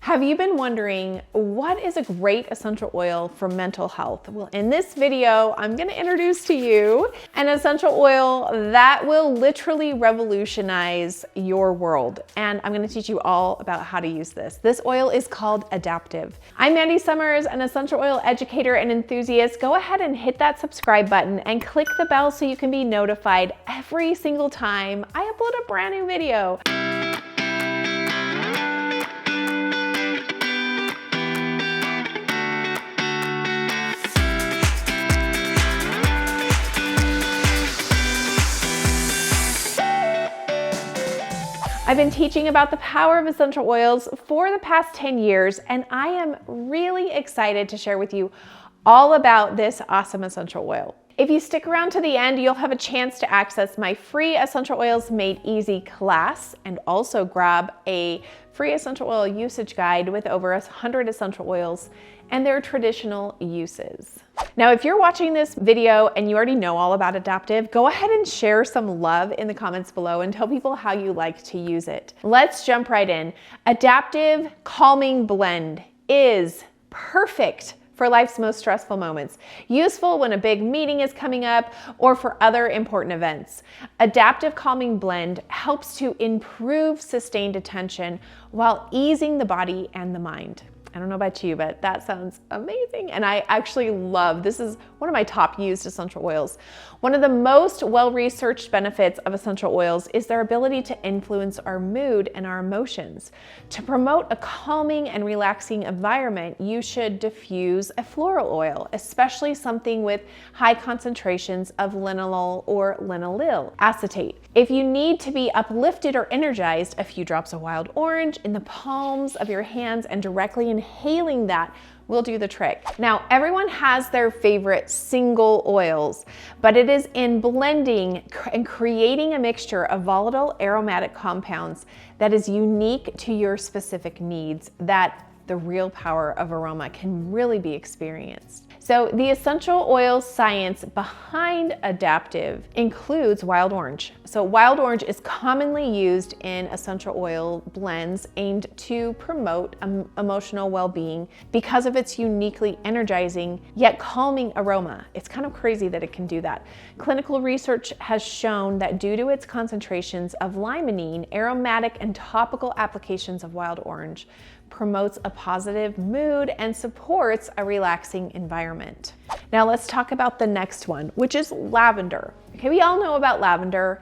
Have you been wondering what is a great essential oil for mental health? Well, in this video, I'm going to introduce to you an essential oil that will literally revolutionize your world. And I'm going to teach you all about how to use this. This oil is called Adaptiv. I'm Mandy Sommers, an essential oil educator and enthusiast. Go ahead and hit that subscribe button and click the bell so you can be notified every single time I upload a brand new video. I've been teaching about the power of essential oils for the past 10 years, and I am really excited to share with you all about this awesome essential oil. If you stick around to the end, you'll have a chance to access my free Essential Oils Made Easy class and also grab a free essential oil usage guide with over 100 essential oils and their traditional uses. Now, if you're watching this video and you already know all about Adaptiv, go ahead and share some love in the comments below and tell people how you like to use it. Let's jump right in. Adaptiv Calming Blend is perfect for life's most stressful moments. Useful when a big meeting is coming up or for other important events. Adaptiv Calming Blend helps to improve sustained attention while easing the body and the mind. I don't know about you, but that sounds amazing. And I actually love, this is one of my top used essential oils. One of the most well-researched benefits of essential oils is their ability to influence our mood and our emotions. To promote a calming and relaxing environment, you should diffuse a floral oil, especially something with high concentrations of linalool or linalool acetate. If you need to be uplifted or energized, a few drops of wild orange in the palms of your hands and directly inhaling that will do the trick. Now, everyone has their favorite single oils, but it is in blending and creating a mixture of volatile aromatic compounds that is unique to your specific needs that the real power of aroma can really be experienced. So the essential oil science behind Adaptiv includes wild orange. So wild orange is commonly used in essential oil blends aimed to promote emotional well-being because of its uniquely energizing yet calming aroma. It's kind of crazy that it can do that. Clinical research has shown that due to its concentrations of limonene, aromatic and topical applications of wild orange promotes a positive mood and supports a relaxing environment. Now let's talk about the next one, which is lavender. Okay, we all know about lavender.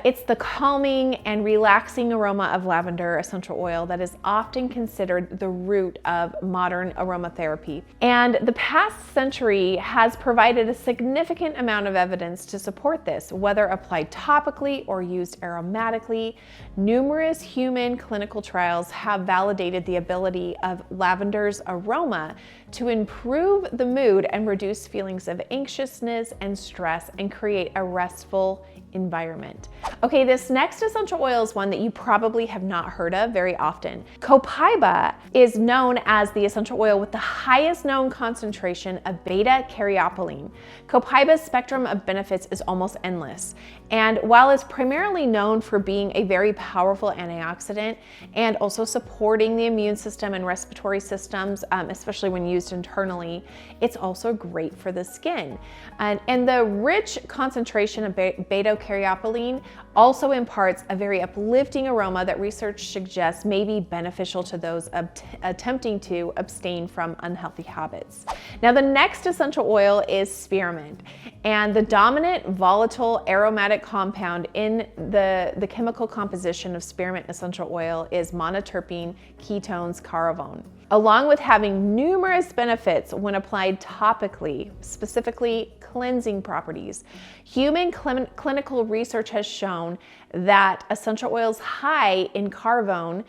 It's the calming and relaxing aroma of lavender essential oil that is often considered the root of modern aromatherapy. And the past century has provided a significant amount of evidence to support this, whether applied topically or used aromatically. Numerous human clinical trials have validated the ability of lavender's aroma to improve the mood and reduce feelings of anxiousness and stress and create a restful environment. Okay, this next essential oil is one that you probably have not heard of very often. Copaiba is known as the essential oil with the highest known concentration of beta-caryopyline. Copaiba's spectrum of benefits is almost endless. And while it's primarily known for being a very powerful antioxidant and also supporting the immune system and respiratory systems, especially when used internally, it's also great for the skin. And the rich concentration of beta-caryopyline also imparts a very uplifting aroma that research suggests may be beneficial to those attempting to abstain from unhealthy habits. Now, the next essential oil is spearmint, and the dominant volatile aromatic compound in the chemical composition of spearmint essential oil is monoterpene ketones caravone. Along with having numerous benefits when applied topically, specifically cleansing properties, human clinical research has shown that essential oils high in caravone,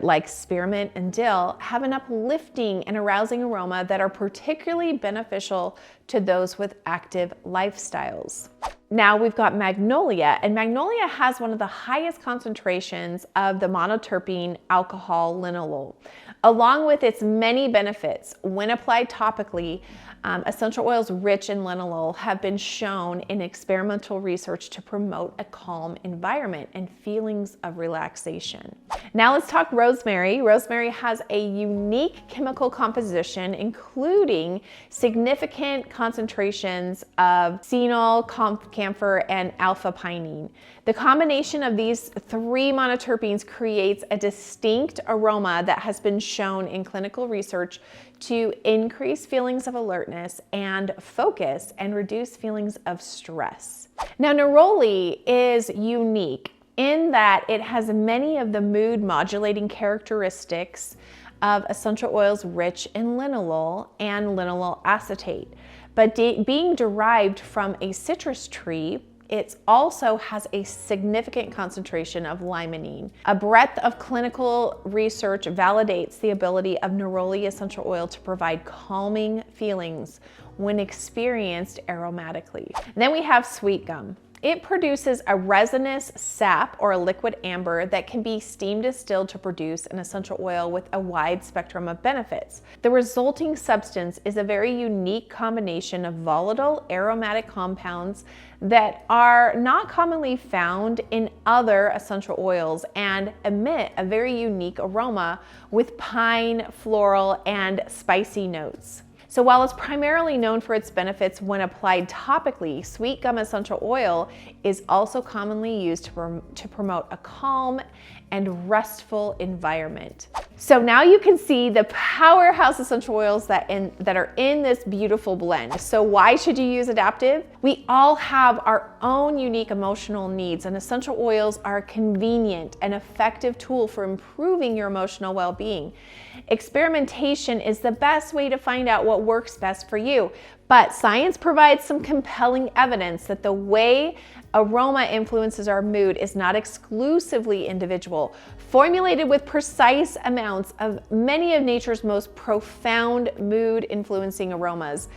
like spearmint and dill, have an uplifting and arousing aroma that are particularly beneficial to those with active lifestyles. Now we've got magnolia, and magnolia has one of the highest concentrations of the monoterpene alcohol linalool. Along with its many benefits, when applied topically, Essential oils rich in linalool have been shown in experimental research to promote a calm environment and feelings of relaxation. Now let's talk rosemary. Rosemary has a unique chemical composition, including significant concentrations of phenol, camphor, and alpha-pinene. The combination of these three monoterpenes creates a distinct aroma that has been shown in clinical research to increase feelings of alertness and focus and reduce feelings of stress. Now, neroli is unique in that it has many of the mood modulating characteristics of essential oils rich in linalool and linalool acetate. But being derived from a citrus tree, it also has a significant concentration of limonene. A breadth of clinical research validates the ability of neroli essential oil to provide calming feelings when experienced aromatically. And then we have Sweetgum. It produces a resinous sap or a liquid amber that can be steam distilled to produce an essential oil with a wide spectrum of benefits. The resulting substance is a very unique combination of volatile aromatic compounds that are not commonly found in other essential oils and emit a very unique aroma with pine, floral, and spicy notes. So while it's primarily known for its benefits when applied topically, Sweetgum essential oil is also commonly used to promote a calm and restful environment. So now you can see the powerhouse essential oils that are in this beautiful blend. So why should you use Adaptiv? We all have our own unique emotional needs, and essential oils are a convenient and effective tool for improving your emotional well-being. Experimentation is the best way to find out what works best for you, but science provides some compelling evidence that the way aroma influences our mood is not exclusively individual. Formulated with precise amounts of many of nature's most profound mood-influencing aromas,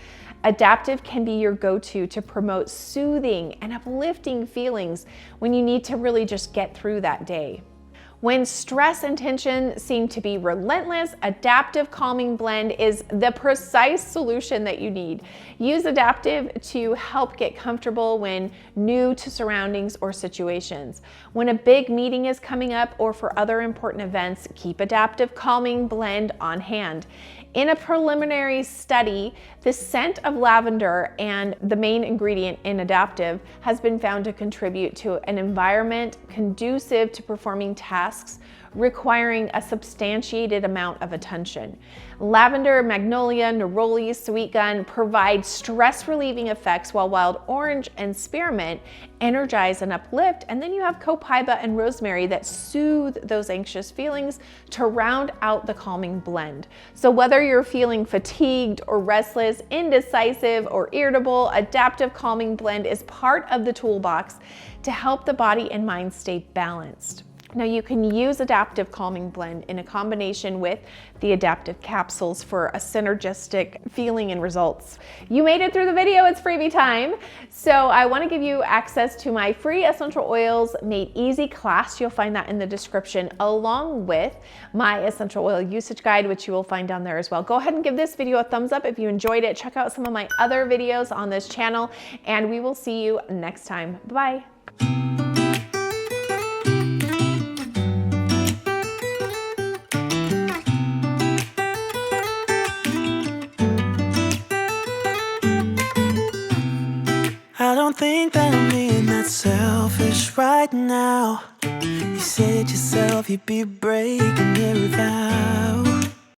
Adaptiv can be your go-to to promote soothing and uplifting feelings when you need to really just get through that day. When stress and tension seem to be relentless, Adaptiv Calming Blend is the precise solution that you need. Use Adaptiv to help get comfortable when new to surroundings or situations. When a big meeting is coming up or for other important events, keep Adaptiv Calming Blend on hand. In a preliminary study, the scent of lavender, and the main ingredient in Adaptiv, has been found to contribute to an environment conducive to performing tasks requiring a substantiated amount of attention. Lavender, magnolia, neroli, sweetgum provide stress-relieving effects, while wild orange and spearmint energize and uplift. And then you have copaiba and rosemary that soothe those anxious feelings to round out the calming blend. So whether you're feeling fatigued or restless, indecisive or irritable, Adaptiv Calming Blend is part of the toolbox to help the body and mind stay balanced. Now you can use Adaptiv Calming Blend in a combination with the Adaptiv capsules for a synergistic feeling and results. You made it through the video, it's freebie time. So I want to give you access to my free Essential Oils Made Easy class. You'll find that in the description, along with my essential oil usage guide, which you will find down there as well. Go ahead and give this video a thumbs up if you enjoyed it. Check out some of my other videos on this channel, and we will see you next time. Bye. I don't think that I'm being that selfish right now. You said yourself you'd be breaking every vow.